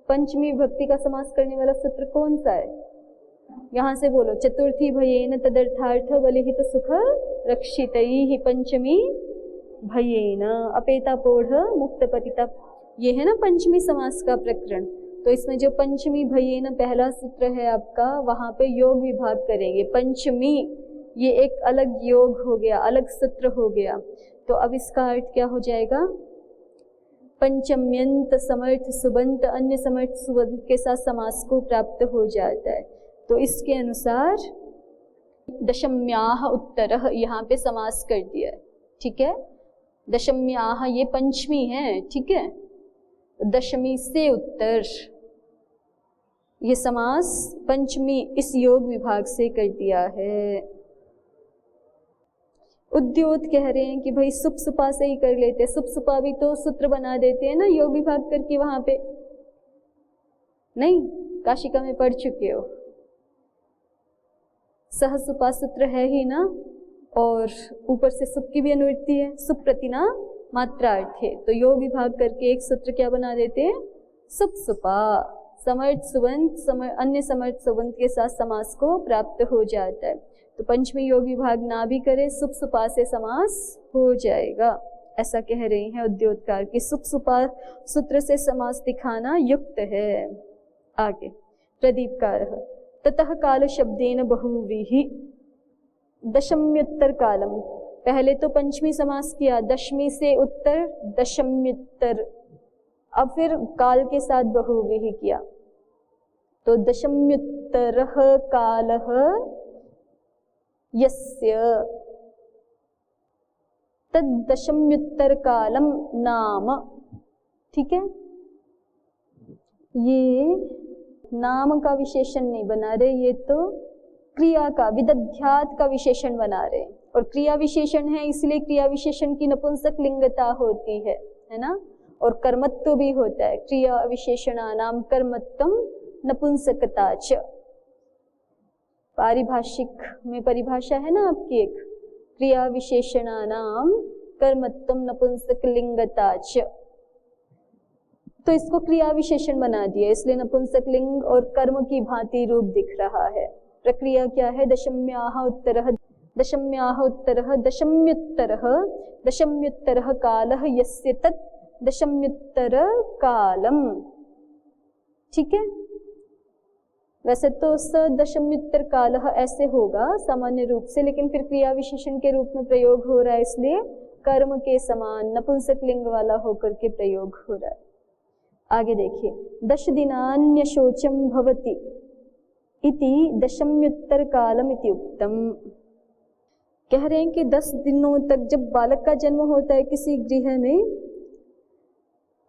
पंचमी विभक्ति का समास करने वाला सूत्र कौन सा है? यहाँ से बोलो, चतुर्थी भयेन तदर्थार्थ बलिहित सुख रक्षितैः पंचमी भयेन अपेता पोढ़ मुक्त पतिता। ये है ना पंचमी समास का प्रकरण। तो इसमें जो पंचमी भयेन पहला सूत्र है आपका, वहां पे योग विभाग करेंगे। पंचमी ये एक अलग योग हो गया, अलग सूत्र हो गया। तो अब इसका अर्थ क्या हो जाएगा? पंचम्यंत समर्थ सुबंत अन्य समर्थ सुबंत के साथ समास को प्राप्त हो जाता है। तो इसके अनुसार दशम्याह उत्तरः यहाँ पे समास कर दिया है, ठीक है। दशम्याह ये पंचमी है, ठीक है। दशमी से उत्तर ये समास पंचमी इस योग विभाग से कर दिया है। उद्योत कह रहे हैं कि भाई सुप सुपा से ही कर लेते, सुप सुपा भी तो सूत्र बना देते हैं ना योग विभाग करके, वहां पे नहीं, काशिका में पढ़ चुके हो। सह सुपा सूत्र है ही ना, और ऊपर से सुप की भी अनुवृत्ति है, सुप प्रतिना मात्रार्थे। तो योग विभाग करके एक सूत्र क्या बना देते हैं? सुप सुपा समर्थ सुबंत अन्य समर्थ सुबंत के साथ समास को प्राप्त हो जाता है। तो पंचमी योग विभाग ना भी करे, सुप सुपा से समास हो जाएगा, ऐसा कह रहे हैं उद्योतकार कि सुप सुपा सूत्र से समास दिखाना युक्त है। आगे प्रदीपकार ततः काल शब्देन बहुव्रीहि दशम्युत्तर कालम। पहले तो पंचमी समास किया, दशमी से उत्तर दशम्युत्तर, अब फिर काल के साथ बहुव्रीहि किया। तो दशम्युत्तरः कालः यस्य तद्दशम्युत्तर कालम नाम, ठीक है। ये नाम का विशेषण नहीं बना रहे, ये तो क्रिया का विदध्यात का विशेषण बना रहे। और क्रिया विशेषण है इसलिए क्रिया विशेषण की नपुंसक लिंगता होती है ना, और कर्मत्व भी होता है। क्रिया विशेषणानाम कर्मत्वम नपुंसकता च। पारिभाषिक में परिभाषा है ना आपकी एक, क्रिया विशेषणानाम कर्मत्वम नपुंसक लिंगता च। तो इसको क्रिया विशेषण बना दिया, इसलिए नपुंसक लिंग और कर्म की भांति रूप दिख रहा है। प्रक्रिया क्या है? दशम्याह उत्तरः दशम्याह उत्तरः दशम्युत्तरः दशम्युत्तरः कालः यस्य तत् दशम्युत्तर कालम, ठीक है। वैसे तो स दशम्युत्तर कालः ऐसे होगा सामान्य रूप से, लेकिन फिर क्रिया विशेषण के रूप में प्रयोग हो रहा है, इसलिए कर्म के समान नपुंसक लिंग वाला होकर के प्रयोग हो रहा है। आगे देखिए, 10 दिनान्य शोचम भवति इति दशम्युत्तर कालम इति उक्तम। कह रहे हैं कि 10 दिनों तक जब बालक का जन्म होता है किसी गृह में,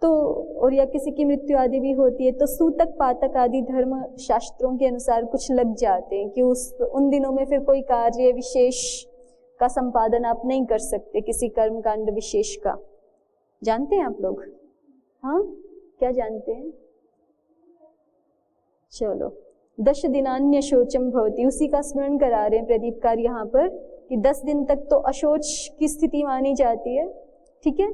तो और या किसी की मृत्यु आदि भी होती है, तो सूतक पातक आदि धर्म शास्त्रों के अनुसार कुछ लग जाते हैं कि उन दिनों में फिर कोई कार्य विशेष का संपादन आप नहीं कर सकते, किसी कर्म कांड विशेष का। जानते हैं आप लोग? हाँ, क्या जानते हैं? चलो, 10 दिनान्य शोचम भवति, उसी का स्मरण करा रहे हैं प्रदीपकार यहाँ पर कि 10 दिन तक तो अशोच की स्थिति मानी जाती है, ठीक है,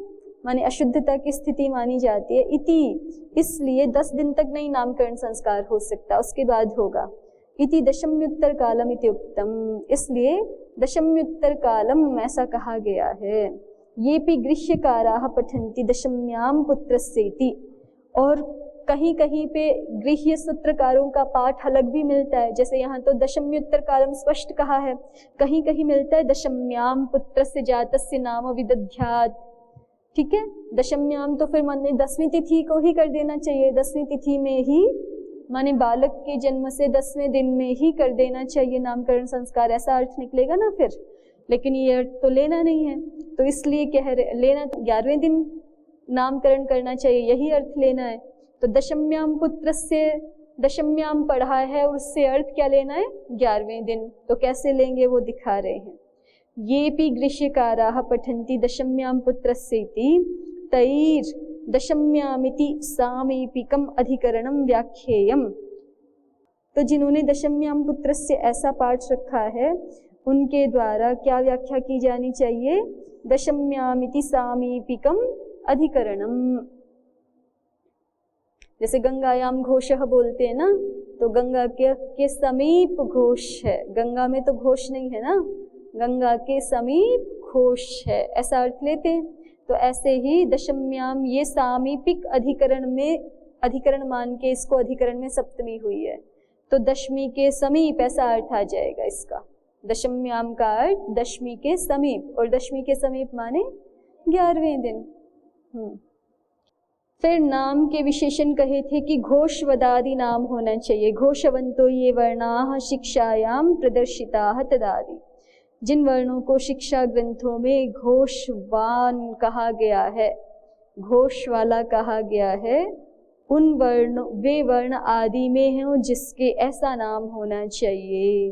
माने अशुद्धता की स्थिति मानी जाती है। इति, इसलिए 10 दिन तक नहीं नामकरण संस्कार हो सकता, उसके बाद होगा। इति दशम्युत्तर कालम इति उक्तम, इसलिए दशम्युत्तर कालम ऐसा कहा गया है। ये भी गृह्यकाराः पठन्ति दशम्याम पुत्रस्येति, और कहीं कहीं पे गृह्य सूत्रकारों का पाठ अलग भी मिलता है। जैसे यहाँ तो दशम्युत्तर कालम स्पष्ट कहा है, कहीं कहीं मिलता है दशम्याम पुत्रस्य जातस्य नाम विदध्यात्, ठीक है। दशम्याम तो फिर माने 10वीं तिथि को ही कर देना चाहिए, 10वीं तिथि में ही, माने बालक के जन्म से 10वें दिन में ही कर देना चाहिए नामकरण संस्कार, ऐसा अर्थ निकलेगा ना फिर। लेकिन ये अर्थ तो लेना नहीं है, तो इसलिए कह रहे लेना 11वें दिन नामकरण करना चाहिए, यही अर्थ लेना है। तो दशम्याम पुत्र से दशम्याम पढ़ा है और उससे अर्थ क्या लेना है? 11वें दिन। तो कैसे लेंगे वो दिखा रहे हैं। ये भी गृह्यकाराः पठन्ति दशम्याम पुत्रस्येति तैर् दशम्यामिति सामीपिकम अधिकरणम व्याख्येयम। तो जिन्होंने दशम्याम पुत्रस्य ऐसा पाठ रखा है उनके द्वारा क्या व्याख्या की जानी चाहिए? दशम्यामिति सामीपिकम अधिकरणम। जैसे गंगायाम घोषः बोलते हैं ना, तो गंगा के समीप घोष है, गंगा में तो घोष नहीं है ना, गंगा के समीप घोष है, ऐसा अर्थ लेते हैं। तो ऐसे ही दशम्याम ये सामीपिक अधिकरण में, अधिकरण मान के इसको अधिकरण में सप्तमी हुई है, तो दशमी के समीप ऐसा अर्थ आ जाएगा इसका। दशम्याम का अर्थ दशमी के समीप, और दशमी के समीप माने 11वें दिन। फिर नाम के विशेषण कहे थे कि घोषवदादि नाम होना चाहिए। घोषवंतो ये वर्णाः शिक्षायाम प्रदर्शिताः तदादि। जिन वर्णों को शिक्षा ग्रंथों में घोषवान कहा गया है, घोष वाला कहा गया है, उन वर्ण, वे वर्ण आदि में हो जिसके ऐसा नाम होना चाहिए।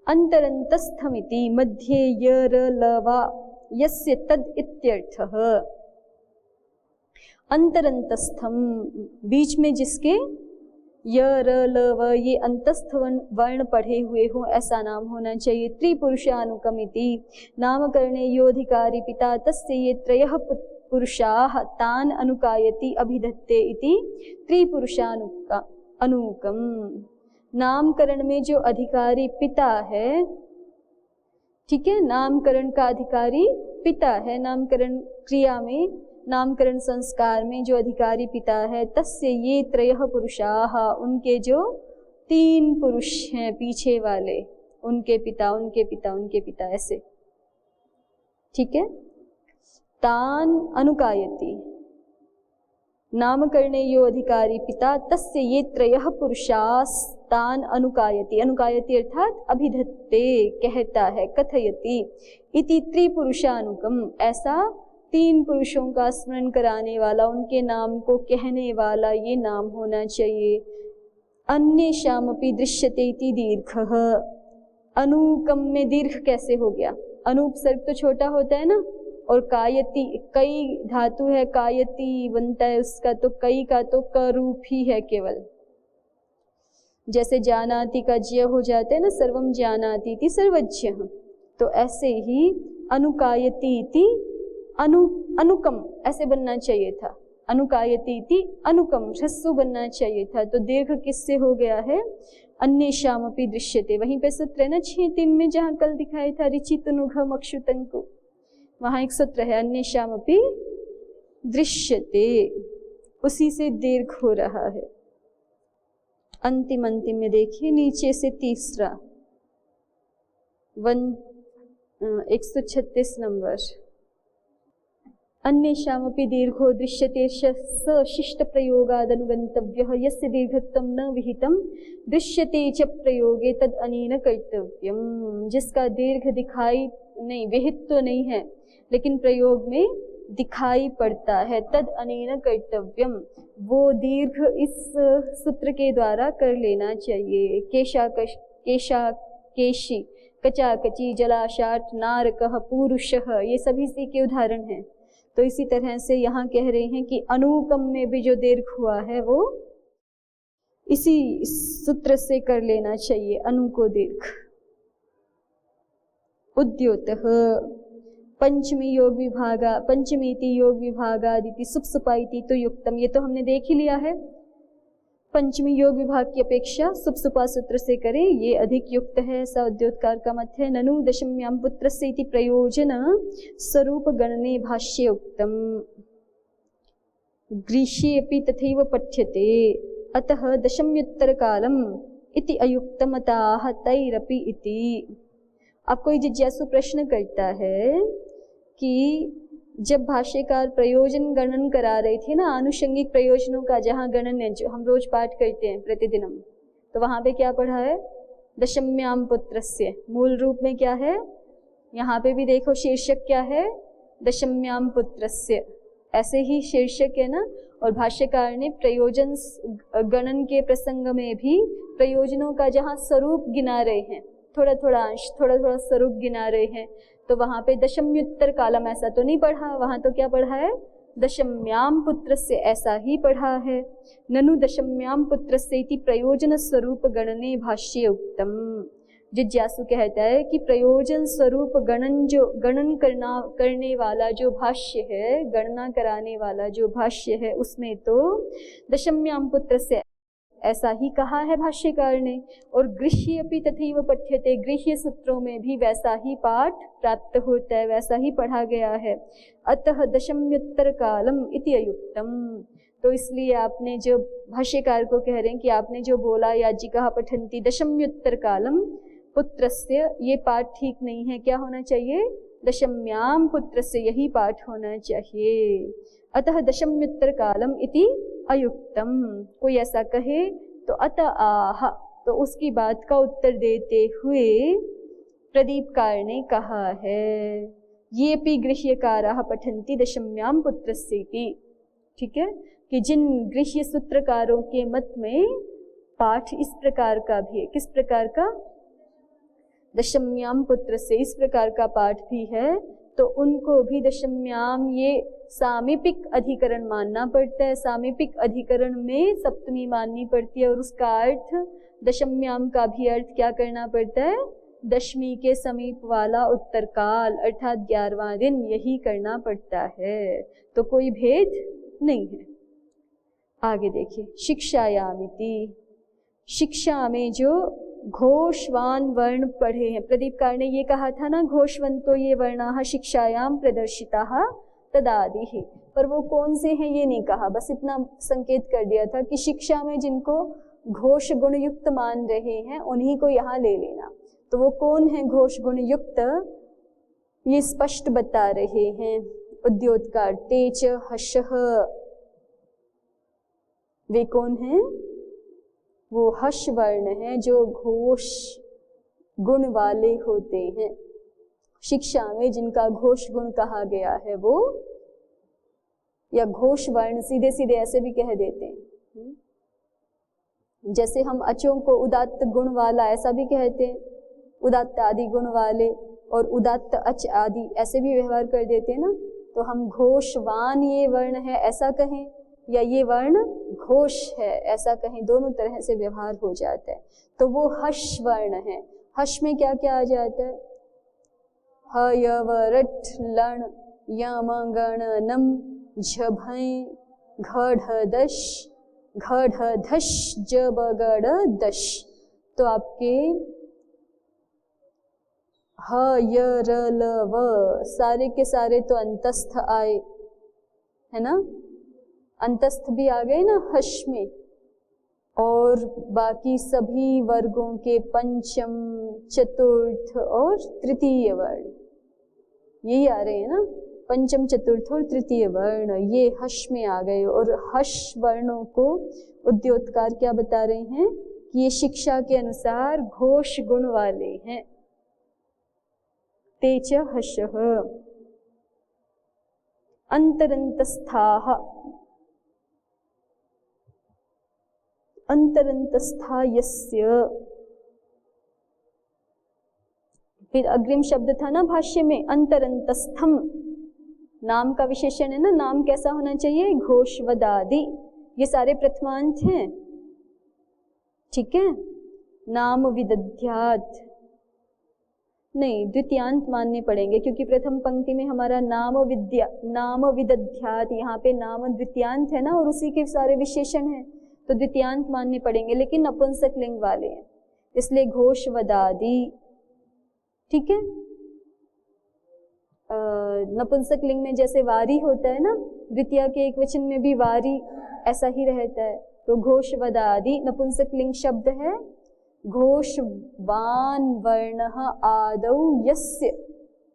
अंतरंतस्थमिति मध्ये य र ल वा यस्य तद इत्यर्थः। अंतरंतस्थम बीच में जिसके य र ल व ये अंतस्थ वर्ण पढ़े हुए हो ऐसा नाम होना चाहिए। त्रिपुरुषानुकमिति नामकरणे योधिकारी पिता तस्य ये त्रयः पुरुषाः तान अनुकायति अभिधत्ते इति त्रिपुरुषानुकम। नामकरण में जो अधिकारी पिता है, ठीक है, नामकरण का अधिकारी पिता है, नामकरण क्रिया में, नामकरण संस्कार में जो अधिकारी पिता है, तस्य ये त्रयः पुरुषाः, उनके जो 3 पुरुष हैं पीछे वाले, उनके पिता, उनके पिता, उनके पिता, ऐसे, ठीक है। तान अनुकायति नामकरणे यो अधिकारी पिता तस्य ये त्रयः पुरुषास्तान अनुकायति। अनुकायति अर्थात अभिधत्ते, कहता है, कथयति, इति त्रिपुरुषानुकम, ऐसा 3 पुरुषों का स्मरण कराने वाला, उनके नाम को कहने वाला ये नाम होना चाहिए। अन्येषामपि दृश्यते इति दीर्घः। अनुकम में दीर्घ कैसे हो गया? अनुपसर्ग तो छोटा होता है ना, और कायति, कई धातु है, कायति बनता है उसका, तो कई का तो क रूप ही है केवल। जैसे जानाति का ज्य हो जाता है ना, सर्वम जानाति इति सर्वज्ञः, तो ऐसे ही अनुकायति इति अनुकम ऐसे बनना चाहिए था। अनुकायति इति अनुकम ह्रस्व बनना चाहिए था, तो दीर्घ किससे हो गया है? अन्येषामपि दृश्यते। वहीं पे सूत्र है ना 6-3 में, जहाँ कल दिखाया था ऋचितनुघम अक्षुतंको, वहां एक सूत्र है अन्येषामपि दृश्यते, उसी से दीर्घ हो रहा है। अंतिम में देखिए नीचे से तीसरा 136 नंबर। अन्येषामपि दीर्घो दृश्यते स शिष्ट प्रयोगादनुगंतव्यः यस्य दीर्घत्वं न विहितं दृश्यते च प्रयोगे तद अनेन कर्तव्यम। जिसका दीर्घ दिखाई नहीं, विहित तो नहीं है लेकिन प्रयोग में दिखाई पड़ता है, तद अनेन कर्तव्यम, वो दीर्घ इस सूत्र के द्वारा कर लेना चाहिए। केशी, कचा कची, जलाशाट, नारकः, पूरुषः, ये सभी इसी के उदाहरण हैं। तो इसी तरह से यहाँ कह रहे हैं कि अनुकम में भी जो दीर्घ हुआ है वो इसी सूत्र से कर लेना चाहिए, अनु को दीर्घ। उद्योतः पंचमी योग विभागा, पंचमीति योग विभागादिति सुप्सुपाइति तो युक्तम, ये तो हमने देख ही लिया है। पंचमी योग विभाग की अपेक्षा सुप्सुपा सूत्र से करें, ये अधिक युक्त है, ऐसा उद्योतकार का मत है। ननु दशम्याम पुत्रस्य इति प्रयोजन स्वरूप गणने भाष्ये उक्तम, ग्रीष्येऽपि तथैव पठ्यते, अतः दशम्युत्तर कालम इति अयुक्तमताः तैरपि इति। अब कोई जिज्ञासु प्रश्न करता है कि जब भाष्यकार प्रयोजन गणन करा रहे थे ना, आनुषंगिक प्रयोजनों का जहाँ गणन है, जो हम रोज पाठ करते हैं प्रतिदिनम, तो वहाँ पे क्या पढ़ा है? दशम्याम पुत्रस्य। मूल रूप में क्या है? यहाँ पे भी देखो शीर्षक क्या है? दशम्याम पुत्रस्य, ऐसे ही शीर्षक है ना। और भाष्यकार ने प्रयोजन गणन के प्रसंग में भी प्रयोजनों का जहाँ स्वरूप गिना रहे हैं, थोड़ा थोड़ा अंश, थोड़ा थोड़ा स्वरूप गिना रहे हैं, तो वहाँ पे दशम्युत्तर कालम ऐसा तो नहीं पढ़ा, वहाँ तो क्या पढ़ा है? दशम्याम पुत्रस्य, ऐसा ही पढ़ा है। ननु दशम्याम पुत्रस्य इति प्रयोजन स्वरूप गणने भाष्ये उक्तम। जिज्ञासु कहता है कि प्रयोजन स्वरूप गणन करने वाला जो भाष्य है, गणना कराने वाला जो भाष्य है, उसमें तो दशम्याम पुत्र से ऐसा ही कहा है भाष्यकार ने। और गृह्य अपि तथैव पठ्यते, गृह्य सूत्रों में भी वैसा ही पाठ प्राप्त होता है, वैसा ही पढ़ा गया है। अतः दशम्युत्तर कालम इति अयुक्तम, तो इसलिए आपने जो भाष्यकार को कह रहे हैं कि आपने जो बोला याज्ञिका पठन्ति दशम्युत्तर कालम पुत्रस्य, ये पाठ ठीक नहीं है। क्या होना चाहिए? दशम्याम पुत्रस्य, यही पाठ होना चाहिए। अतः दशम्युत्तर कालम इति अयुक्तम, कोई ऐसा कहे तो अत आह, तो उसकी बात का उत्तर देते हुए प्रदीपकार ने कहा है ये पी गृह्यकाराः पठन्ति दशम्याम पुत्रस्येति। ठीक है, कि जिन गृह्य सूत्रकारों के मत में पाठ इस प्रकार का भी है। किस प्रकार का? दशम्याम पुत्र से, इस प्रकार का पाठ भी है, तो उनको भी दशम्याम ये सामीपिक अधिकरण मानना पड़ता है। सामीपिक अधिकरण में सप्तमी माननी पड़ती है, और उसका अर्थ दशम्याम का भी अर्थ क्या करना पड़ता है? दशमी के समीप वाला उत्तर काल अर्थात 11वां दिन, यही करना पड़ता है। तो कोई भेद नहीं है। आगे देखिए, शिक्षायामिति, शिक्षा में जो घोषवान वर्ण पढ़े हैं, प्रदीपकार ने ये कहा था ना, घोषवंतो ये वर्णाः शिक्षायाम प्रदर्शिताः तदादि है, पर वो कौन से हैं ये नहीं कहा, बस इतना संकेत कर दिया था कि शिक्षा में जिनको घोष गुण युक्त मान रहे हैं उन्हीं को यहाँ ले लेना। तो वो कौन है घोष गुण युक्त, ये स्पष्ट बता रहे हैं उद्योतकार। तेज हर्षः, वे कौन हैं? वो हर्ष वर्ण है जो घोष गुण वाले होते हैं। शिक्षा में जिनका घोष गुण कहा गया है वो, या घोष वर्ण सीधे सीधे ऐसे भी कह देते हैं, जैसे हम अचों को उदात्त गुण वाला ऐसा भी कहते हैं, उदात्त आदि गुण वाले, और उदात्त अच आदि ऐसे भी व्यवहार कर देते हैं ना। तो हम घोषवान ये वर्ण है ऐसा कहें, या ये वर्ण घोष है ऐसा कहें, दोनों तरह से व्यवहार हो जाता है। तो वो हर्ष वर्ण है। हर्ष में क्या क्या आ जाता है? ह य व रट लण यम गण नम झभय घ दश घ धश जब गड़ दश। तो आपके ह य र ल व सारे के सारे तो अंतस्थ आए, है ना, अंतस्थ भी आ गए ना हर्ष में, और बाकी सभी वर्गों के पंचम चतुर्थ और तृतीय वर्ण यही आ रहे हैं ना, पंचम चतुर्थ और तृतीय वर्ण ये हर्ष में आ गए। और हर्ष वर्णों को उद्योतकार क्या बता रहे हैं कि ये शिक्षा के अनुसार घोष गुण वाले हैं। तेज हर्षः अंतरंतस्थाः, अंतरंतस्था यस्य, फिर अग्रिम शब्द था ना भाष्य में अंतरंतस्थम, नाम का विशेषण है ना, नाम कैसा होना चाहिए? घोषवदादि, ये सारे प्रथमांत हैं, ठीक है। नाम विदध्यात् नहीं, द्वितीयांत मानने पड़ेंगे, क्योंकि प्रथम पंक्ति में हमारा नाम विदध्यात्, यहाँ पे नाम द्वितीयांत है ना, और उसी के सारे विशेषण हैं, तो द्वितीयांत मानने पड़ेंगे, लेकिन नपुंसक लिंग वाले हैं, इसलिए घोषवदादि, ठीक है। नपुंसक लिंग में जैसे वारी होता है ना, द्वितीया के एक वचन में भी वारी ऐसा ही रहता है, तो घोषवदादि नपुंसक लिंग शब्द है। घोषवान वर्णः आदौ यस्य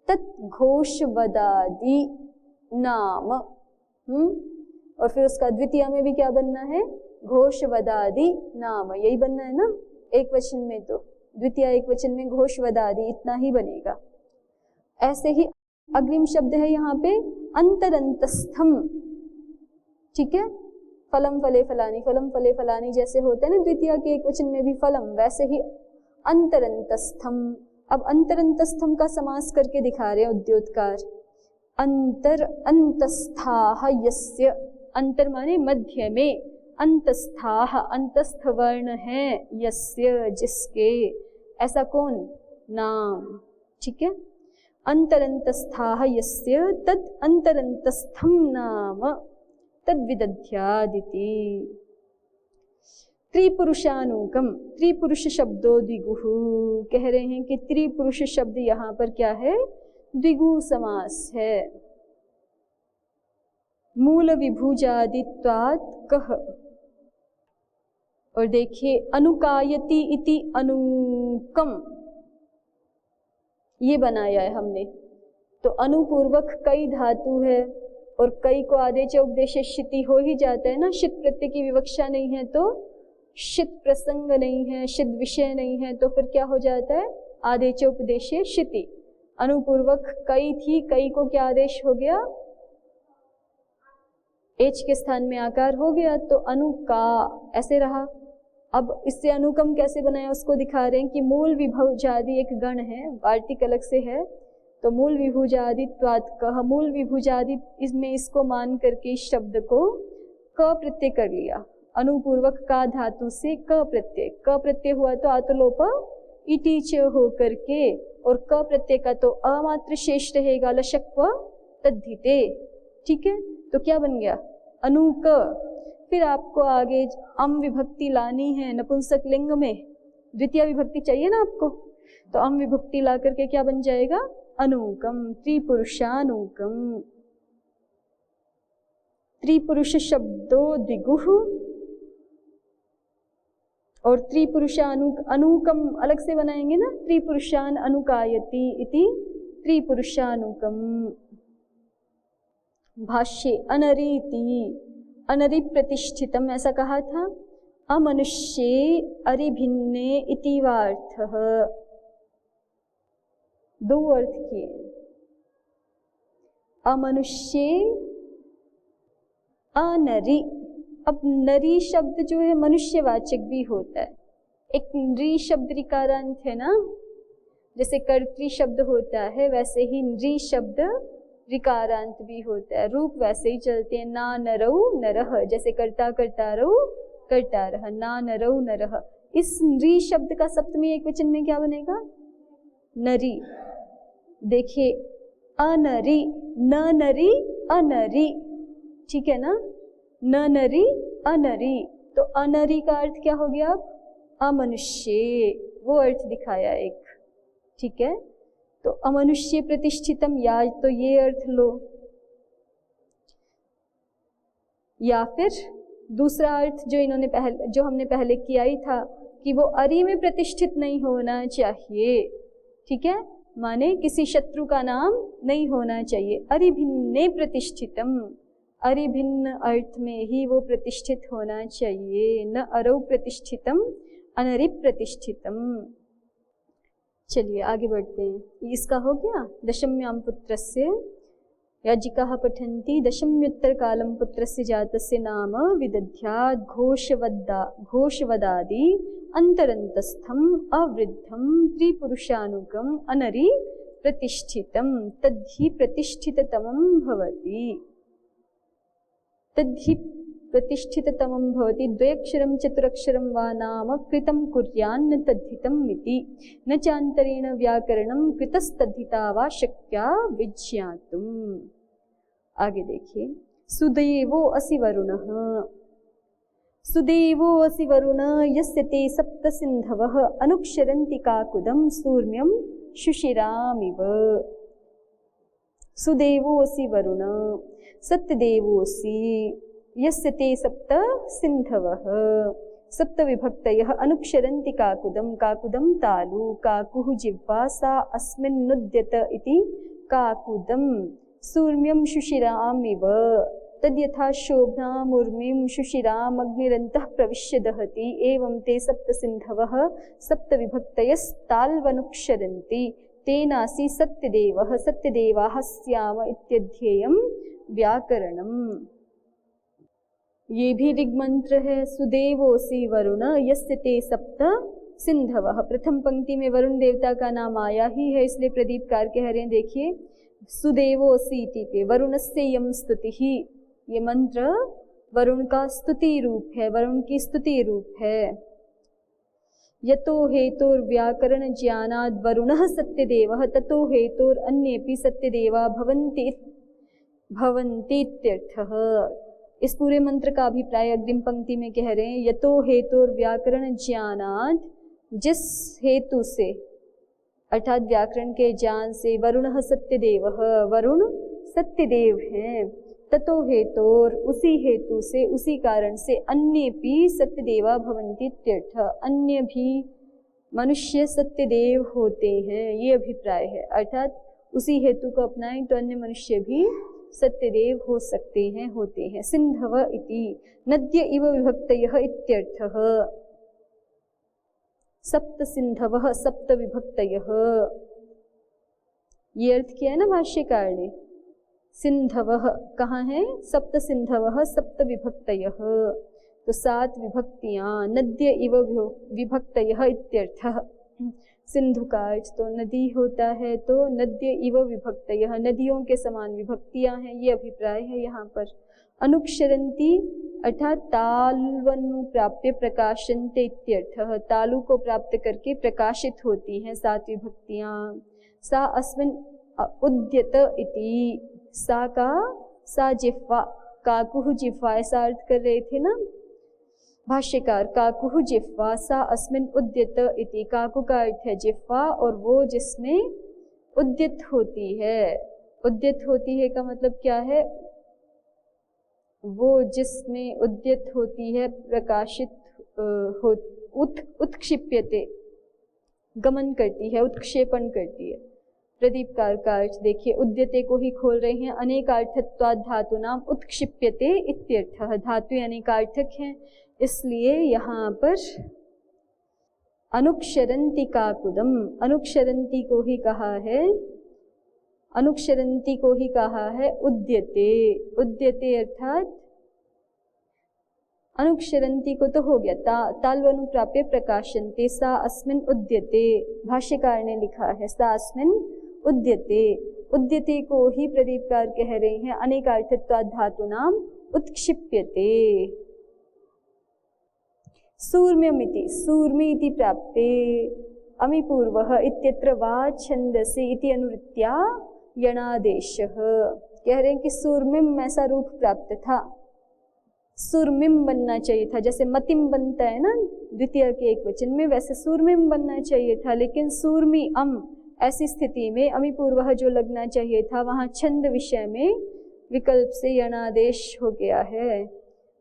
तत् घोषवदादि नाम, और फिर उसका द्वितीया में भी क्या बनना है? घोषवदादि नाम, यही बनना है ना एक वचन में, तो द्वितीय एक वचन में घोषवदादि, इतना ही बनेगा। ऐसे ही अग्रिम शब्द है यहाँ पे अंतरंतस्थम, ठीक है। फलम फले फलानी, फलम फले फलानी जैसे होते हैं ना द्वितीय के एक वचन में भी फलम, वैसे ही अंतरंतस्थम। अब अंतरंतस्थम का समास करके दिखा रहे हैं उद्योतकार। अंतर अंतस्थाः यस्य, अंतर माने मध्य में, अंतस्थाः अंतस्थ वर्ण है, यस्य जिसके, ऐसा कौन? नाम। ठीक है, अंतरंतस्थाः यस्य तद अंतरंतस्थम नाम तद विदध्यादिति। त्रिपुरुषानुकम, त्रिपुरुष शब्दो द्विगुः, कह रहे हैं कि त्रिपुरुष शब्द यहाँ पर क्या है? द्विगु समास है। मूल विभुजादित्वात् कह, और देखिए अनुकायति इति अनुकम, ये बनाया है हमने। तो अनुपूर्वक कई धातु है और कई को आदेश उपदेश शिति हो ही जाता है ना। शित प्रत्यय की विवक्षा नहीं है तो शित प्रसंग नहीं है, शित विषय नहीं है, तो फिर क्या हो जाता है? आदेश उपदेश शिति। अनुपूर्वक कई थी, कई को क्या आदेश हो गया? एच के स्थान में आकार हो गया, तो अनु का ऐसे रहा। अब इससे अनुकम कैसे बनाया उसको दिखा रहे हैं कि मूल विभुजादि एक गण है, वार्तिक अलग से है, तो मूल विभुजादित्वात् कह, मूल विभुजादि इसमें इसको मान करके इस शब्द को क प्रत्यय कर लिया। अनुपूर्वक का धातु से क प्रत्यय, क प्रत्यय हुआ तो आतलोप इति च हो करके, और क प्रत्यय का तो अमात्र शेष रहेगा, लशक्व तद्धिते। ठीक है, तो क्या बन गया? अनुक। फिर आपको आगे अम विभक्ति लानी है नपुंसक लिंग में, द्वितीय विभक्ति चाहिए ना आपको, तो अम विभक्ति ला करके क्या बन जाएगा? अनुकम, त्रिपुरुषानुकम। त्रिपुरुष शब्दो द्विगुः, और त्रिपुरुषानुकम अलग से बनाएंगे ना, त्रिपुरुषान अनुकायति इति त्रिपुरुषानुकम। भाष्ये अनरीति, अनरि प्रतिष्ठितम ऐसा कहा था। अमनुष्ये अरिभिन्ने इति वार्थः, दो अर्थ किए। अमनुष्ये अनरि, अब नरी शब्द जो है मनुष्यवाचक भी होता है। एक नृ शब्द ऋकारांत है ना, जैसे कर्तृ शब्द होता है वैसे ही नृ शब्द ऋकारांत भी होता है। रूप वैसे ही चलते हैं, ना नरौ नरह, जैसे कर्ता कर्तारौ कर्तारः, ना नरौ नरह। इस नृ शब्द का सप्तमी एक वचन में क्या बनेगा? नरी। देखिए अनरी, न नरी अनरी, ठीक है ना, न नरी अनरी, तो अनरी का अर्थ क्या हो गया? अमनुष्य, वो अर्थ दिखाया एक। ठीक है, तो अमनुष्य प्रतिष्ठितम, या तो ये अर्थ लो, या फिर दूसरा अर्थ जो हमने पहले किया ही था कि वो अरि में प्रतिष्ठित नहीं होना चाहिए। ठीक है, माने किसी शत्रु का नाम नहीं होना चाहिए। अरिभिन्ने प्रतिष्ठितम, अरिभिन्न अर्थ में ही वो प्रतिष्ठित होना चाहिए, न अरौ प्रतिष्ठितम अनरि प्रतिष्ठितम। चलिए आगे बढ़ते हैं। इसका हो गया दशम्याम पुत्रस्य, याजिकाः पठन्ति दशम्युत्तर कालम पुत्रस्य जातस्य नाम विदध्यात् घोषवदादि अंतरंतस्थम अवृद्धम त्रिपुरुषानुगम अनरि प्रतिष्ठितम तद्धि प्रतिष्ठिततमं भवति। तद्धि प्रतिष्ठिततमं भवति, द्वयक्षरं चतुरक्षरं वा नाम कृतं कुर्यान्न तद्धितम् इति, न चान्तरेण व्याकरणं कृतस्तद्धिता वा शक्या विज्ञातुम्। आगे देखिए, सुदेवो असि वरुणः, सुदेवो असि वरुण यस्य ते सप्त सिन्धवः अनुक्षरन्ति काकुदं सूर्म्यं शुशिरामिव। सुदेवोऽसि वरुण, सत्यदेवोऽसि यस्य ते सप्त सिन्धवः, सप्त विभक्तयः अनुक्षरन्ति काकुदं, काकुदं तालु, काकुः जिह्वा सा अस्मिन्नुद्यत इति काकुदं, सूर्म्यं शुशिरामिव, तद्यथा शोभनामुर्मिं शुशिरामग्निरन्तः प्रविश्य दहति, एवं ते सप्त सिन्धवः सप्त विभक्तयस्ताल्वनुक्षरन्ति, तेनासि सत्यदेवः सत्यदेवाः स्याम इत्यध्येयं व्याकरणम्। ये भी ऋग्मंत्र है, सुदेवोऽसि वरुण यस्य ते सप्त सिन्धवः। प्रथम पंक्ति में वरुण देवता का नाम आया ही है, इसलिए प्रदीपकार कह रहे हैं, देखिए सुदेवोऽसि इति पे वरुणस्य यम स्तुतिः, ये मंत्र वरुण का स्तुति रूप है, वरुण की स्तुति रूप है। यतो हेतुर्व्याकरण ज्ञानाद् वरुणः सत्यदेवः ततो हेतुरन्येपि सत्यदेवा भवन्ति इत्यर्थः। इस पूरे मंत्र का अभिप्राय अग्रिम पंक्ति में कह रहे हैं, यतो हेतुर्व्याकरण ज्ञानाद्, जिस हेतु से अर्थात व्याकरण के ज्ञान से, वरुणः सत्यदेवः, वरुण सत्यदेव हैं, ततो हेतुर, उसी हेतु से, उसी कारण से, अन्येपि सत्यदेवा भवन्ति इत्यर्थ, अन्य भी मनुष्य सत्यदेव होते हैं, ये अभिप्राय है। अर्थात उसी हेतु को अपनाएं तो अन्य मनुष्य भी सत्यदेव हो सकते हैं, होते हैं। सिंधव इति नद्य इव विभक्तयः इत्यर्थः। सप्त सिंधवः सप्त विभक्तयः, ये अर्थ किया है ना भाष्यकार ने। सिंधवः कहाँ है? सप्त सिंधवः सप्त विभक्तयः, तो 7 विभक्तियां। नद्य इव विभक्तयः इत्यर्थः। सिंधु का अर्थ तो नदी होता है, तो नद्य इव विभक्तयः, नदियों के समान विभक्तियां हैं, ये अभिप्राय है यहाँ पर। अनुक्षरन्ति अर्थात तालवनु प्राप्य प्रकाशन्ते इत्यर्थः, तालु को प्राप्त करके प्रकाशित होती हैं 7 विभक्तियां। सा अस्मिन् उद्यत इति, सा का सा जिह्वा, काकुः जिह्वा ऐसा अर्थ कर रहे थे ना भाष्यकार। काकुः जिह्वा सा अस्मिन् उद्यत इति, काकु का अर्थ है जिह्वा और वो जिसमें उद्यत होती है। उद्यत होती है का मतलब क्या है? वो जिसमें उद्यत होती है, प्रकाशित हो, उत्क्षिप्यते, गमन करती है, उत्क्षेपण करती है। प्रदीपकार का अर्थ देखिए, उद्यते को ही खोल रहे हैं। अनेकार्थत्वात् धातु नाम उत्क्षिप्यते इत्यर्थः, धातु अनेकार्थक हैं, इसलिए यहाँ पर अनुक्षरन्ति काकुदम, अनुक्षरन्ति को ही कहा है, अनुक्षरन्ति को ही कहा है उद्यते। उद्यते अर्थात अनुक्षरन्ति को तो हो गया, तालवनु प्राप्य प्रकाशन्ते, सा अस्मिन् उद्यते, भाष्यकार ने लिखा है सा अस्मिन् उद्यते। उद्यते को ही प्रदीपकार कह रहे हैं अनेकार्थत्वात् धातु नाम उत्क्षिप्यते। सूर्म्यमिति, सूर्मी इति प्राप्ते, अमिपूर्वः इत्यत्र वा छन्दसि इति अनुवृत्त्या यणादेशः। कह रहे हैं कि सूर्मिम ऐसा रूप प्राप्त था, सूर्मिम बनना चाहिए था, जैसे मतिम बनता है ना द्वितीय के एक वचन में, वैसे सूर्मिम बनना चाहिए था, लेकिन सूर्मी अम ऐसी स्थिति में अमिपूर्वः जो लगना चाहिए था, वहाँ छंद विषय में विकल्प से यणादेश हो गया है।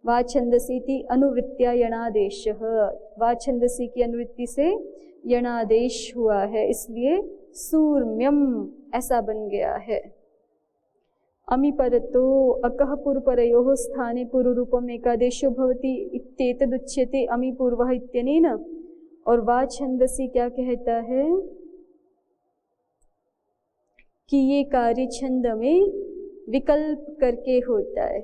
वा छंदसी अनुवृत्त्या यणादेशः, वा छंदसी की अनुवृत्ति से यणादेश हुआ है, इसलिए सूर्म्यम ऐसा बन गया है। अमि परतो अकः पूर्वपरयोः स्थाने पूर्वरूपम एकादेशो भवति इत्येतदुच्यते अमि पूर्वः इत्यनेन। और वा छंदसी क्या कहता है कि ये कार्य छंद में विकल्प करके होता है,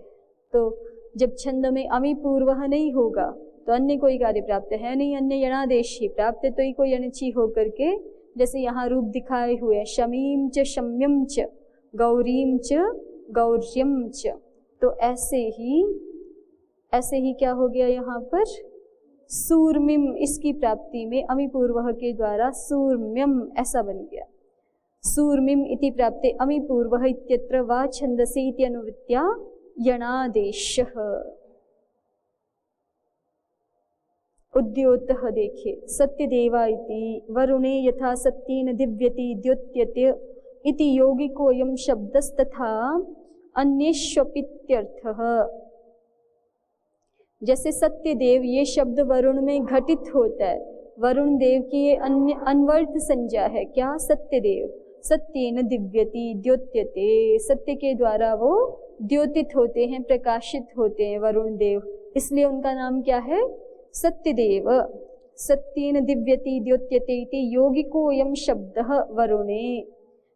तो जब छंद में अमि पूर्वः नहीं होगा तो अन्य कोई कार्य प्राप्त है नहीं, अन्य यणादेश ही प्राप्त है, तो ही कोई यणची होकर के, जैसे यहाँ रूप दिखाए हुए शमीम च शम्यम च गौरीम च गौर्यम च, तो ऐसे ही क्या हो गया यहाँ पर सूर्मिम, इसकी प्राप्ति में अमि पूर्वः के द्वारा सूर्म्यम ऐसा बन गया। सूर्मिम इति प्राप्ते अमि पूर्वः इत्यत्र वा छंदसि इति अनुवृत्त्या यणादेशः। उद्योतः देखिए, सत्यदेवा इति वरुणे यथा सत्येन दिव्यति द्योत्यते इति यौगिकोऽयं शब्दस्तथा अन्येष्वपित्यर्थः। जैसे सत्यदेव ये शब्द वरुण में घटित होता है, वरुण देव की ये अन्य अनवर्थ संज्ञा है, क्या? सत्यदेव। सत्येन दिव्यति द्योत्यते, सत्य के द्वारा वो द्योतित होते हैं, प्रकाशित होते हैं वरुण देव, इसलिए उनका नाम क्या है? सत्यदेव। सत्येन दिव्यति द्योत्यते इति यौगिकोऽयं शब्दः वरुणे,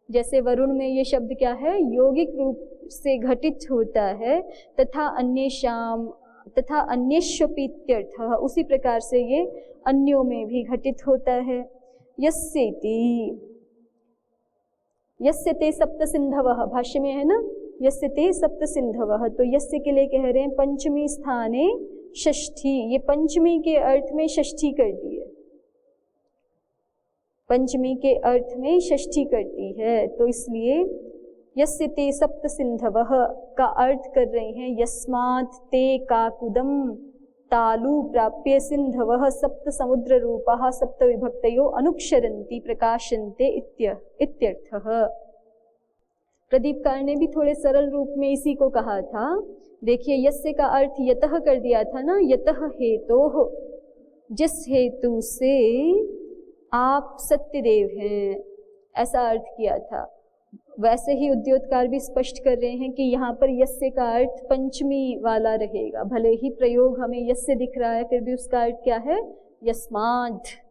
जैसे वरुण में ये शब्द क्या है? यौगिक रूप से घटित होता है। तथा अन्येषाम तथा अन्येष्वपीत्यर्थः, उसी प्रकार से ये अन्यों में भी घटित होता है। यस्येति, यस्यते सप्त सिंधवः, भाष्य में है ना यस्यते सप्त सिंधवः, तो यस्य के लिए कह रहे हैं पंचमी स्थाने षष्ठी, ये पंचमी के अर्थ में षष्ठी कर दी है। पंचमी के अर्थ में षष्ठी करती है, तो इसलिए यस्य ते सप्त सिंधवः का अर्थ कर रहे हैं यस्मात् ते काकुदम तालु प्राप्य सिंधवः सप्त समुद्र रूपः सप्त विभक्तयो अनुक्षरन्ति प्रकाशन्ते इत्यर्थः। प्रदीपकार ने भी थोड़े सरल रूप में इसी को कहा था। देखिए यस्य का अर्थ यतः कर दिया था ना, यतः हेतोः, जिस हेतु से आप सत्यदेव हैं, ऐसा अर्थ किया था। वैसे ही उद्योतकार भी स्पष्ट कर रहे हैं कि यहाँ पर यस्य का अर्थ पंचमी वाला रहेगा। भले ही प्रयोग हमें यस्य दिख रहा है, फिर भी उसका अर्थ क्या है, यस्मात्।